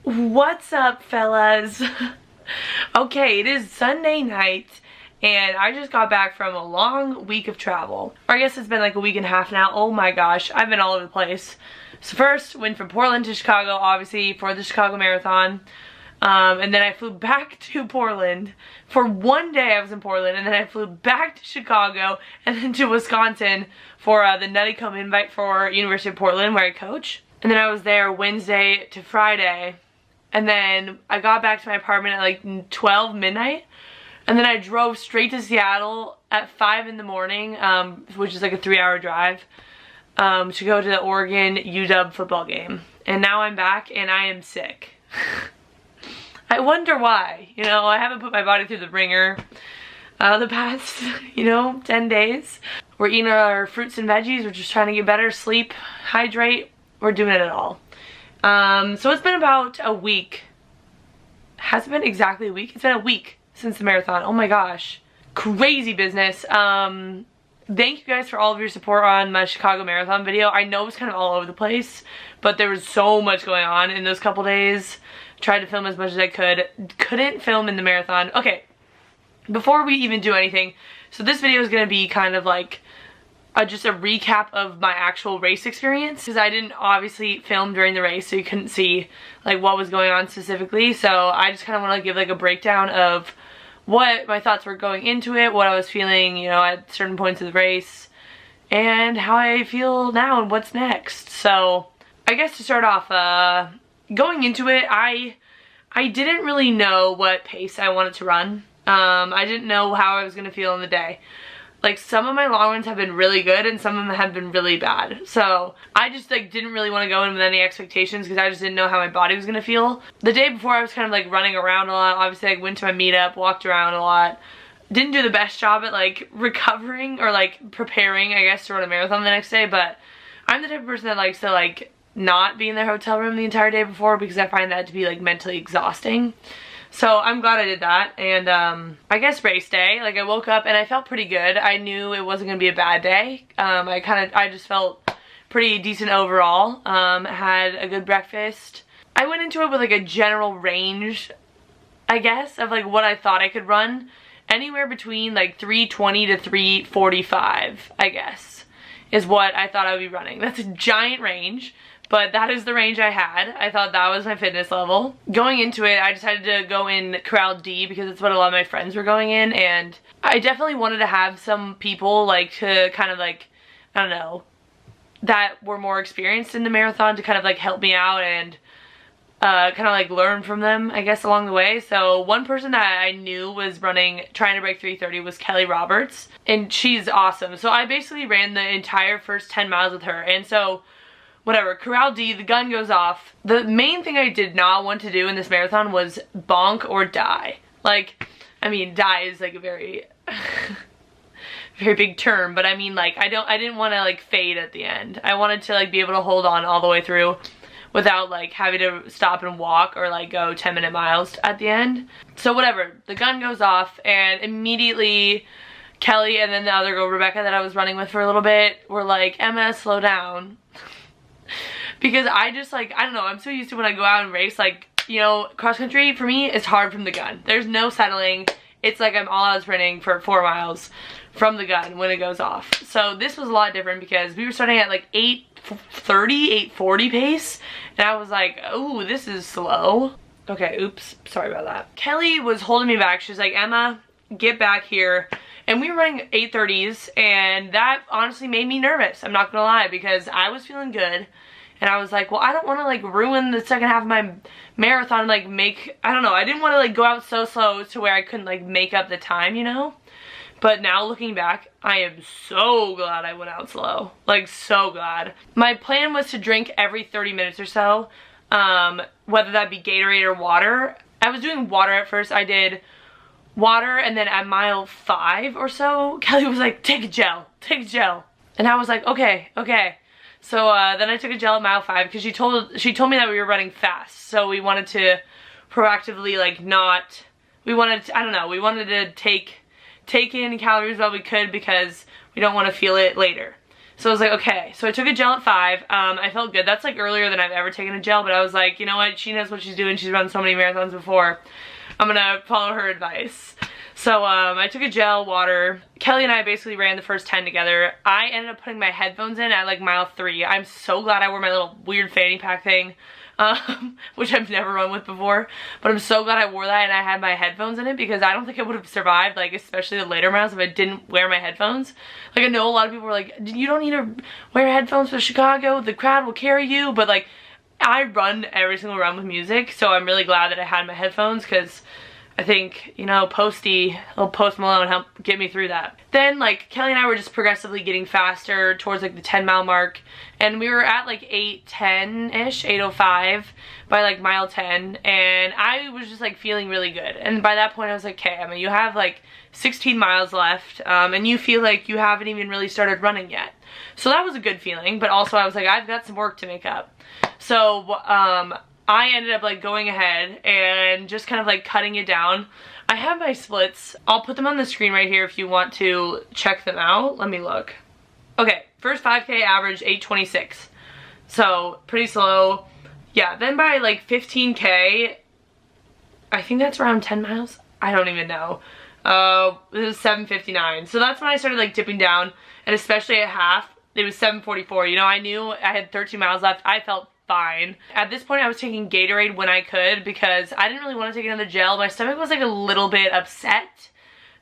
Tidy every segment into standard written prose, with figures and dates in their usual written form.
What's up, fellas? Okay, it is Sunday night and I just got back from a long week of travel. Or I guess it's been like a week and a half now. Oh my gosh, I've been all over the place. So first, went from Portland to Chicago, obviously, for the Chicago Marathon. And then I flew back to Portland. For one day I was in Portland, and then I flew back to Chicago and then to Wisconsin for the Nuttycombe invite for University of Portland, where I coach. And then I was there Wednesday to Friday. And then I got back to my apartment at like 12 midnight. And then I drove straight to Seattle at 5 in the morning, which is like a 3-hour drive, to go to the Oregon UW football game. And now I'm back and I am sick. I wonder why. You know, I haven't put my body through the ringer the past, 10 days. We're eating our fruits and veggies. We're just trying to get better, sleep, hydrate. We're doing it all. So it's been about a week. Has it been exactly a week? It's been a week since the marathon. Oh my gosh. Crazy business. Thank you guys for all of your support on my Chicago Marathon video. I know it was kind of all over the place, but there was so much going on in those couple days. Tried to film as much as I could. Couldn't film in the marathon. Okay, before we even do anything, so this video is going to be kind of like just a recap of my actual race experience, because I didn't obviously film during the race, so you couldn't see like what was going on specifically. So I just kind of want to give like a breakdown of what my thoughts were going into it, what I was feeling, at certain points of the race, and how I feel now and what's next. So I guess to start off, going into it, I didn't really know what pace I wanted to run. I didn't know how I was going to feel in the day. Like, some of my long runs have been really good and some of them have been really bad. So I just like didn't really want to go in with any expectations because I just didn't know how my body was going to feel. The day before I was kind of like running around a lot. Obviously I went to my meetup, walked around a lot. Didn't do the best job at like recovering or like preparing, I guess, to run a marathon the next day. But I'm the type of person that likes to like not be in their hotel room the entire day before, because I find that to be like mentally exhausting. So I'm glad I did that. And I guess race day, like I woke up and I felt pretty good. I knew it wasn't gonna be a bad day. I just felt pretty decent overall. Had a good breakfast. I went into it with like a general range, I guess, of like what I thought I could run. Anywhere between like 3:20 to 3:45, I guess, is what I thought I would be running. That's a giant range, but that is the range I had. I thought that was my fitness level. Going into it, I decided to go in Corral D because it's what a lot of my friends were going in, and I definitely wanted to have some people like to kind of like, I don't know, that were more experienced in the marathon to kind of like help me out and kind of like learn from them, I guess, along the way. So one person that I knew was trying to break 3:30 was Kelly Roberts, and she's awesome. So I basically ran the entire first 10 miles with her. And so whatever, Corral D, the gun goes off. The main thing I did not want to do in this marathon was bonk or die. Like, I mean, die is like a very, very big term, but I mean, like, I didn't want to like fade at the end. I wanted to like be able to hold on all the way through without like having to stop and walk or like go 10-minute miles at the end. So whatever, the gun goes off and immediately Kelly and then the other girl, Rebecca, that I was running with for a little bit, were like, Emma, slow down. Because I just like, I don't know, I'm so used to when I go out and race, like, cross country for me is hard from the gun. There's no settling. It's like I'm all out sprinting for 4 miles from the gun when it goes off. So this was a lot different because we were starting at like 8:30, 8:40 pace, and I was like, oh, this is slow. Okay, oops, sorry about that. Kelly was holding me back. She was like, Emma, get back here. And we were running 8:30s, and that honestly made me nervous, I'm not gonna lie, because I was feeling good. And I was like, well, I don't want to like ruin the second half of my marathon and like I don't know, I didn't want to like go out so slow to where I couldn't like make up the time, But now looking back, I am so glad I went out slow. Like, so glad. My plan was to drink every 30 minutes or so, whether that be Gatorade or water. I was doing water at first. I did water, and then at mile 5 or so, Kelly was like, take a gel. And I was like, okay. So then I took a gel at mile 5 because she told me that we were running fast. So we wanted to proactively like we wanted to take in calories while we could because we don't want to feel it later. So I was like, okay. So I took a gel at 5. I felt good. That's like earlier than I've ever taken a gel, but I was like, you know what? She knows what she's doing. She's run so many marathons before. I'm gonna follow her advice. So I took a gel, water. Kelly and I basically ran the first 10 together. I ended up putting my headphones in at like mile 3. I'm so glad I wore my little weird fanny pack thing, which I've never run with before. But I'm so glad I wore that and I had my headphones in it, because I don't think I would have survived, like especially the later miles, if I didn't wear my headphones. Like I know a lot of people were like, you don't need to wear headphones for Chicago, the crowd will carry you. But like, I run every single run with music, so I'm really glad that I had my headphones, because I think, you know, little Post Malone helped get me through that. Then, like, Kelly and I were just progressively getting faster towards, like, the 10-mile mark. And we were at, like, 8:10-ish, 8:05 by, like, mile 10. And I was just, like, feeling really good. And by that point, I was like, okay, I mean, you have, like, 16 miles left. And you feel like you haven't even really started running yet. So that was a good feeling. But also, I was like, I've got some work to make up. So, I ended up like going ahead and just kind of like cutting it down. I have my splits. I'll put them on the screen right here if you want to check them out. Let me look. Okay, first 5K average 8:26. So pretty slow. Yeah, then by like 15K, I think that's around 10 miles. I don't even know. This is 7:59. So that's when I started like dipping down, and especially at half, it was 7:44. You know, I knew I had 13 miles left. I felt fine. At this point, I was taking Gatorade when I could, because I didn't really want to take another gel. My stomach was like a little bit upset,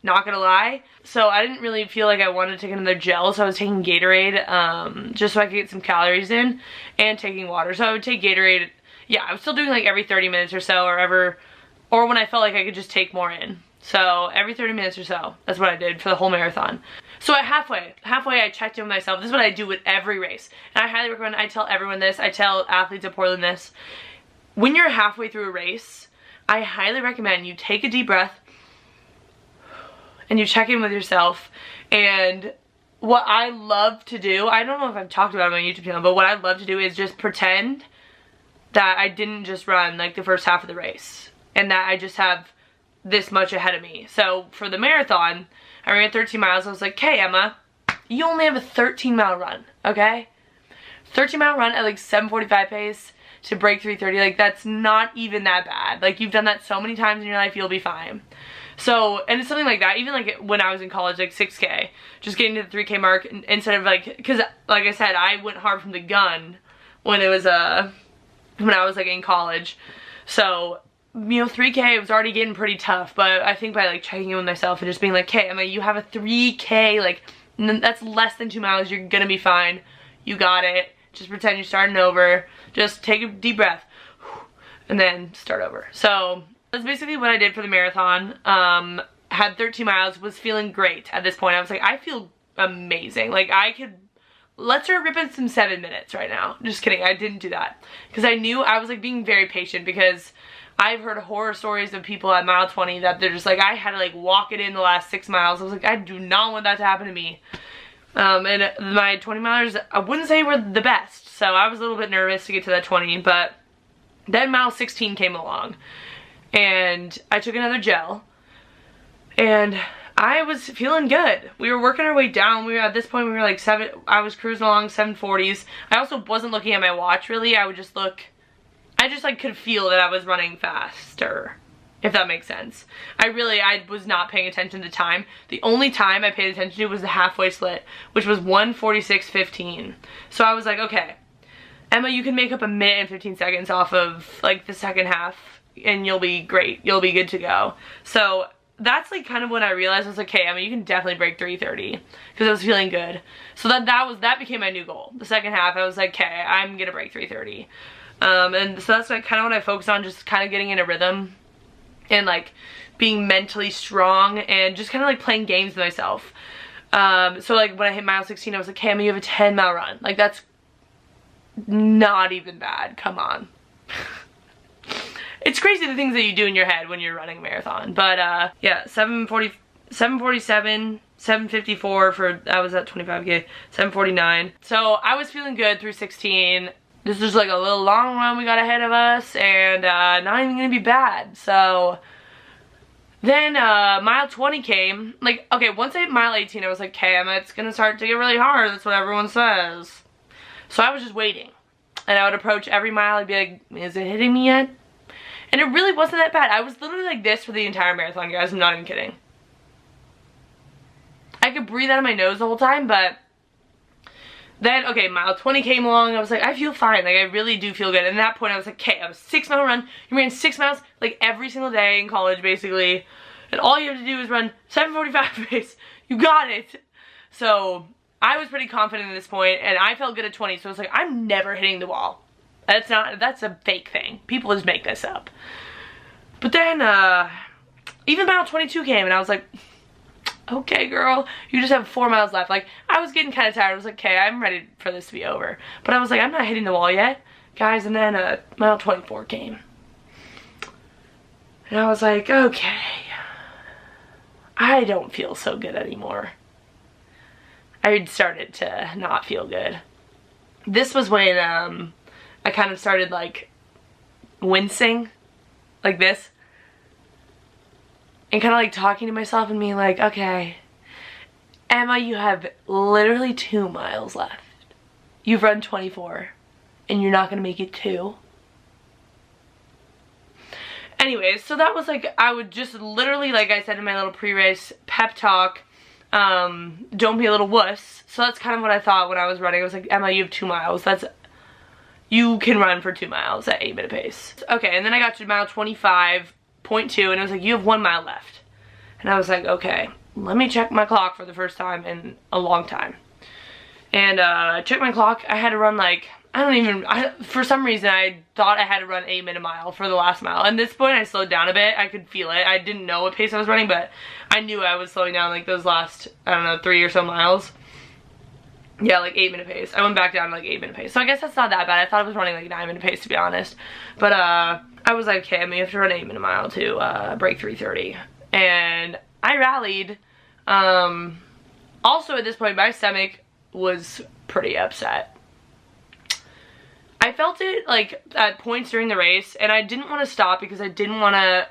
not gonna lie. So I didn't really feel like I wanted to take another gel, so I was taking Gatorade just so I could get some calories in, and taking water. So I would take Gatorade. Yeah, I was still doing like every 30 minutes or so, or when I felt like I could just take more in. So every 30 minutes or so, that's what I did for the whole marathon. So at halfway I checked in with myself. This is what I do with every race. And I highly recommend, I tell everyone this, I tell athletes at Portland this. When you're halfway through a race, I highly recommend you take a deep breath and you check in with yourself. And what I love to do, I don't know if I've talked about it on my YouTube channel, but what I love to do is just pretend that I didn't just run like the first half of the race, and that I just have this much ahead of me. So for the marathon, I ran 13 miles. I was like, okay, Emma, you only have a 13-mile run, okay? 13-mile run at like 7:45 pace to break 3:30. Like, that's not even that bad. Like, you've done that so many times in your life, you'll be fine. So, and it's something like that. Even like when I was in college, like 6K, just getting to the 3K mark instead of like, because like I said, I went hard from the gun when it was when I was like in college. So, you know, 3K was already getting pretty tough, but I think by like checking in with myself and just being like, hey, I mean, you have a 3K, like, that's less than 2 miles, you're gonna be fine, you got it, just pretend you're starting over, just take a deep breath, and then start over. So that's basically what I did for the marathon. Had 13 miles, was feeling great at this point. I was like, I feel amazing, like I could, let's start ripping some 7 minutes right now. Just kidding, I didn't do that, because I knew I was like being very patient, because I've heard horror stories of people at mile 20 that they're just like, I had to like walk it in the last 6 miles. I was like, I do not want that to happen to me. And my 20 milers, I wouldn't say were the best. So I was a little bit nervous to get to that 20, but then mile 16 came along and I took another gel and I was feeling good. We were working our way down. We were at this point, we were like I was cruising along 740s. I also wasn't looking at my watch really. I would just look, I just like could feel that I was running faster, if that makes sense. I was not paying attention to time. The only time I paid attention to was the halfway split, which was 1:46:15. So I was like, okay, Emma, you can make up 1 minute and 15 seconds off of like the second half and you'll be great. You'll be good to go. So that's like kind of when I realized, I was like, okay, Emma, you can definitely break 3:30, because I was feeling good. So that became my new goal. The second half, I was like, okay, I'm gonna break 3:30. And so that's like kind of what I focused on, just kind of getting in a rhythm and like being mentally strong and just kind of like playing games with myself. So like when I hit mile 16, I was like, hey, Emma, you have a 10-mile run. Like, that's not even bad. Come on. It's crazy the things that you do in your head when you're running a marathon. But yeah, 7:47, 7:54 for, I was at 25K, 7:49. So I was feeling good through 16. This is like a little long run we got ahead of us, and not even gonna be bad. So Then mile 20 came. Like, okay, once I hit mile 18, I was like, okay, it's gonna start to get really hard. That's what everyone says. So I was just waiting. And I would approach every mile. I'd be like, is it hitting me yet? And it really wasn't that bad. I was literally like this for the entire marathon, guys. I'm not even kidding. I could breathe out of my nose the whole time, but then, okay, mile 20 came along. I was like, I feel fine. Like, I really do feel good. And at that point, I was like, okay, I have a 6-mile run. You ran 6 miles, like, every single day in college, basically. And all you have to do is run 7:45 pace. You got it. So, I was pretty confident at this point, and I felt good at 20. So, I was like, I'm never hitting the wall. That's a fake thing. People just make this up. But then, even mile 22 came, and I was like, okay, girl, you just have 4 miles left. Like, I was getting kind of tired. I was like, okay, I'm ready for this to be over. But I was like, I'm not hitting the wall yet, guys. And then mile 24 came. And I was like, okay, I don't feel so good anymore. I had started to not feel good. This was when I kind of started, like, wincing, like this. And kind of like talking to myself and being like, okay, Emma, you have literally 2 miles left. You've run 24 and you're not going to make it 2. Anyways, so that was like, I would just literally, like I said in my little pre-race pep talk, don't be a little wuss. So that's kind of what I thought when I was running. I was like, Emma, you have 2 miles. You can run for 2 miles at 8-minute pace. Okay, and then I got to mile 25.2 and it was like, you have 1 mile left. And I was like, okay, let me check my clock for the first time in a long time. And I checked my clock. I had to run like, for some reason I thought I had to run 8-minute mile for the last mile. At this point I slowed down a bit. I could feel it. I didn't know what pace I was running, but I knew I was slowing down like those last, I don't know, 3 or so miles. Yeah, like 8-minute pace. I went back down to like 8-minute pace. So I guess that's not that bad. I thought I was running like 9-minute pace, to be honest. But I was like, okay, I mean, you have to run 8-minute mile to break 3:30. And I rallied. Also at this point, my stomach was pretty upset. I felt it like at points during the race, and I didn't want to stop because I didn't want to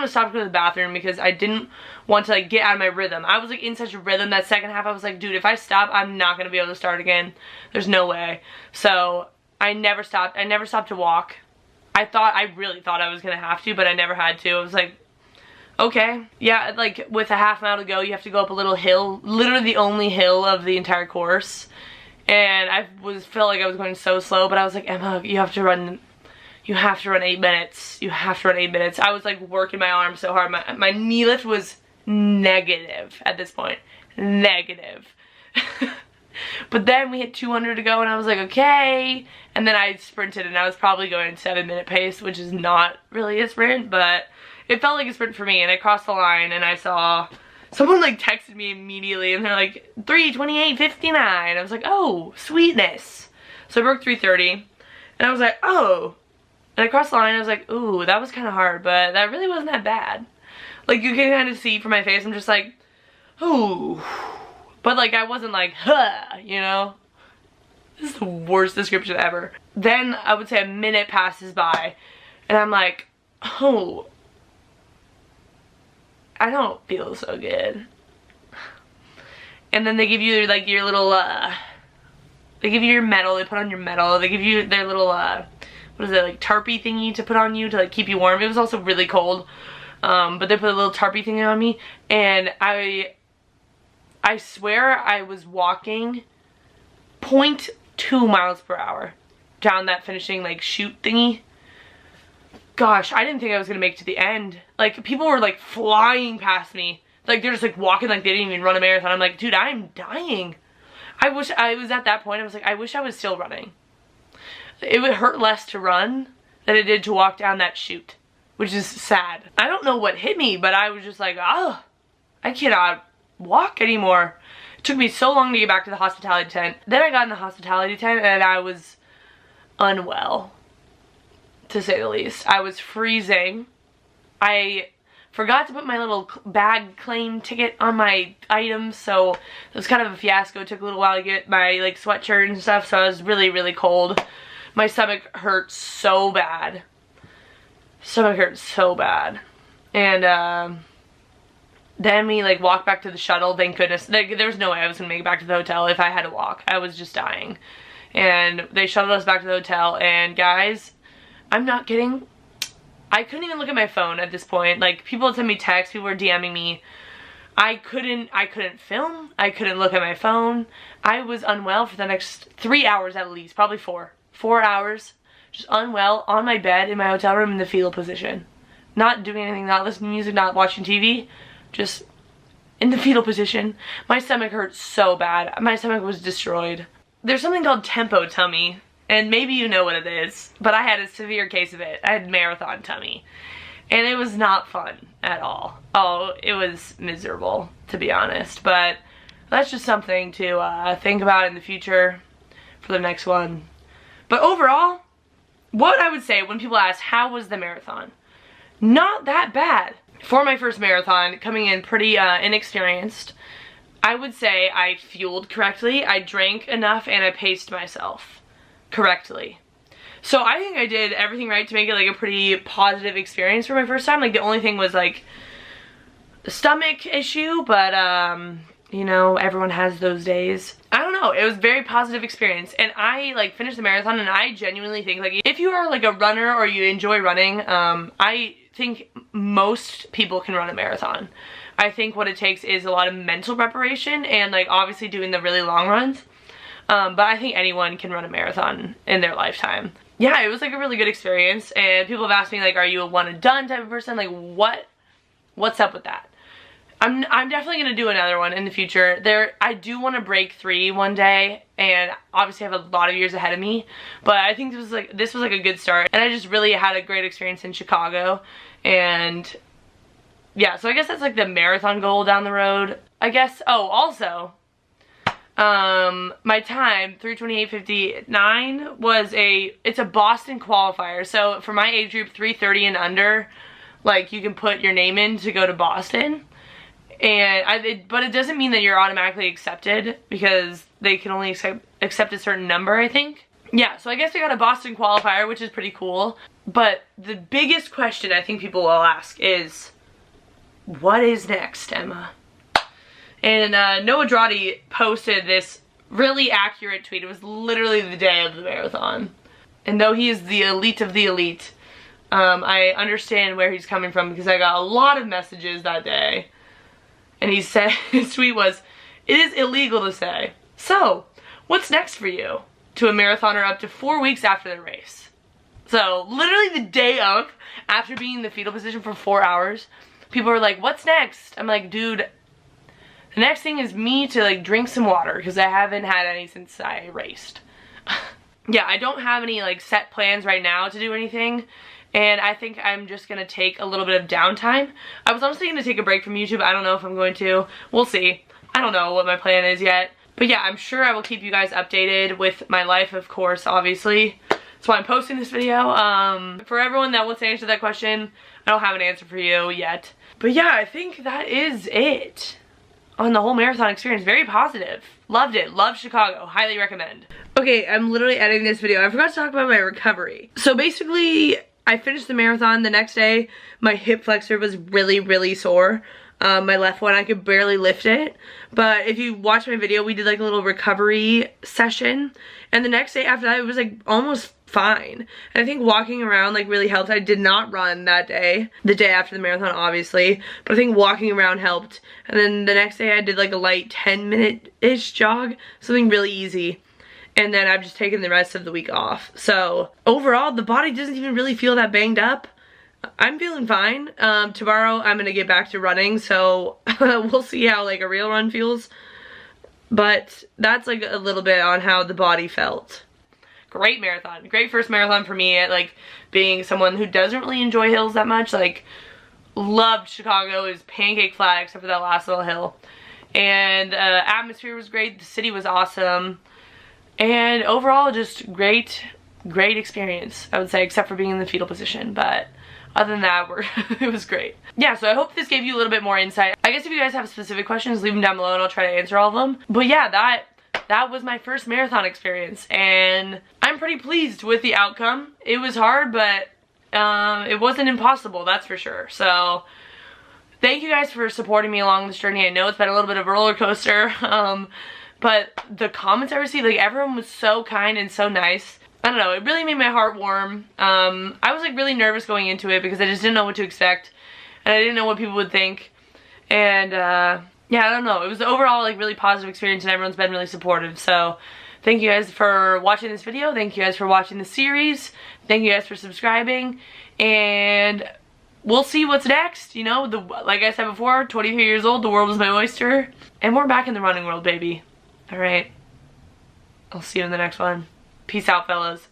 stop to go to the bathroom because I didn't want to like get out of my rhythm. I was like in such a rhythm that second half. I was like, dude, if I stop, I'm not going to be able to start again. There's no way. So I never stopped. I never stopped to walk. I really thought I was going to have to, but I never had to. I was like, okay. Yeah, like with a half mile to go, you have to go up a little hill, literally the only hill of the entire course. And I felt like I was going so slow, but I was like, Emma, you have to run 8 minutes. You have to run 8 minutes. I was like working my arms so hard. My knee lift was negative at this point. Negative. But then we hit 200 to go and I was like, okay. And then I sprinted and I was probably going 7-minute pace, which is not really a sprint, but it felt like a sprint for me. And I crossed the line and I saw someone like texted me immediately and they're like, 3:28:59. I was like, oh, sweetness. So I broke 3:30 and I was like, oh. And I crossed the line and I was like, ooh, that was kind of hard, but that really wasn't that bad. Like you can kind of see from my face, I'm just like, ooh. But like I wasn't like, huh, you know? This is the worst description ever. Then I would say a minute passes by and I'm like, oh, I don't feel so good. And then they give you like your little, they give you your medal, they put on your medal, they give you their little, what is it, like tarpy thingy to put on you to like keep you warm. It was also really cold, but they put a little tarpy thingy on me, and I swear I was walking 0.2 miles per hour down that finishing like chute thingy. Gosh, I didn't think I was gonna make it to the end. Like, people were like flying past me. Like, they're just like walking like they didn't even run a marathon. I'm like, dude, I'm dying. I wish I was at that point. I was like, I wish I was still running. It would hurt less to run than it did to walk down that chute, which is sad. I don't know what hit me, but I was just like, oh, I cannot walk anymore. It took me so long to get back to the hospitality tent. Then I got in the hospitality tent and I was unwell, to say the least. I was freezing. I forgot to put my little bag claim ticket on my items, so it was kind of a fiasco. It took a little while to get my like sweatshirt and stuff, so I was really, really cold. My stomach hurt so bad. Stomach hurt so bad. And Then we like walked back to the shuttle. Thank goodness. Like, there was no way I was gonna make it back to the hotel if I had to walk. I was just dying. And they shuttled us back to the hotel, and guys, I'm not kidding, I couldn't even look at my phone at this point. Like, people would send me texts, people were DMing me. I couldn't film, I couldn't look at my phone. I was unwell for the next 3 hours at least, probably 4 hours, just unwell on my bed in my hotel room in the fetal position. Not doing anything, not listening to music, not watching TV, just in the fetal position. My stomach hurt so bad. My stomach was destroyed. There's something called tempo tummy, and maybe you know what it is, but I had a severe case of it. I had marathon tummy, and it was not fun at all. Oh, it was miserable, to be honest, but that's just something to think about in the future for the next one. But overall, what I would say when people ask, how was the marathon? Not that bad. For my first marathon, coming in pretty inexperienced, I would say I fueled correctly, I drank enough, and I paced myself correctly. So I think I did everything right to make it like a pretty positive experience for my first time. Like, the only thing was like the stomach issue, but you know, everyone has those days. I don't know, it was a very positive experience, and I like finished the marathon, and I genuinely think like if you are like a runner or you enjoy running, I think most people can run a marathon. I think what it takes is a lot of mental preparation and like obviously doing the really long runs. But I think anyone can run a marathon in their lifetime. Yeah, it was like a really good experience, and people have asked me like, are you a one and done type of person? Like, what's up with that? I'm definitely gonna do another one in the future. I do want to break 3 one day, and obviously I have a lot of years ahead of me, but I think this was like a good start, and I just really had a great experience in Chicago. And yeah, so I guess that's like the marathon goal down the road, I guess. Oh, also, my time, 3:28:59, was it's a Boston qualifier. So for my age group, 3:30 and under, like, you can put your name in to go to Boston. And but it doesn't mean that you're automatically accepted, because they can only accept a certain number, I think. Yeah, so I guess I got a Boston qualifier, which is pretty cool. But the biggest question I think people will ask is, what is next, Emma? And Noah Droddy posted this really accurate tweet. It was literally the day of the marathon. And though he is the elite of the elite, I understand where he's coming from, because I got a lot of messages that day. And he said, his tweet was, "It is illegal to say, so what's next for you?" to a marathoner up to 4 weeks after the race. So literally the day of, after being in the fetal position for 4 hours, people were like, what's next? I'm like, dude, the next thing is me to like drink some water, because I haven't had any since I raced. Yeah, I don't have any like set plans right now to do anything. And I think I'm just gonna take a little bit of downtime. I was honestly gonna take a break from YouTube. I don't know if I'm going to. We'll see. I don't know what my plan is yet. But yeah, I'm sure I will keep you guys updated with my life, of course, obviously. That's why I'm posting this video. For everyone that wants to answer that question, I don't have an answer for you yet. But yeah, I think that is it on the whole marathon experience. Very positive. Loved it. Loved Chicago. Highly recommend. Okay, I'm literally editing this video. I forgot to talk about my recovery. So basically, I finished the marathon. The next day, my hip flexor was really, really sore. My left one, I could barely lift it. But if you watch my video, we did like a little recovery session. And the next day after that, it was like almost fine. And I think walking around like really helped. I did not run that day. The day after the marathon, obviously. But I think walking around helped. And then the next day I did like a light 10-minute-ish jog. Something really easy. And then I've just taken the rest of the week off. So overall, the body doesn't even really feel that banged up. I'm feeling fine. Tomorrow I'm gonna get back to running, so we'll see how like a real run feels. But that's like a little bit on how the body felt. Great marathon. Great first marathon for me, at like being someone who doesn't really enjoy hills that much. Like, loved Chicago. It was pancake flat except for that last little hill. And atmosphere was great. The city was awesome. And overall, just great experience, I would say, except for being in the fetal position. But other than that, it was great. Yeah, so I hope this gave you a little bit more insight. I guess if you guys have specific questions, leave them down below and I'll try to answer all of them. But yeah, that was my first marathon experience, and I'm pretty pleased with the outcome. It was hard, but it wasn't impossible, that's for sure. So thank you guys for supporting me along this journey. I know it's been a little bit of a roller coaster, but the comments I received, like, everyone was so kind and so nice. I don't know, it really made my heart warm. I was like really nervous going into it because I just didn't know what to expect, and I didn't know what people would think. And yeah, I don't know, it was overall like really positive experience, and everyone's been really supportive. So thank you guys for watching this video. Thank you guys for watching the series. Thank you guys for subscribing, and we'll see what's next. You know, like I said before, 23 years old, the world is my oyster, and we're back in the running world, baby. All right, I'll see you in the next one. Peace out, fellas.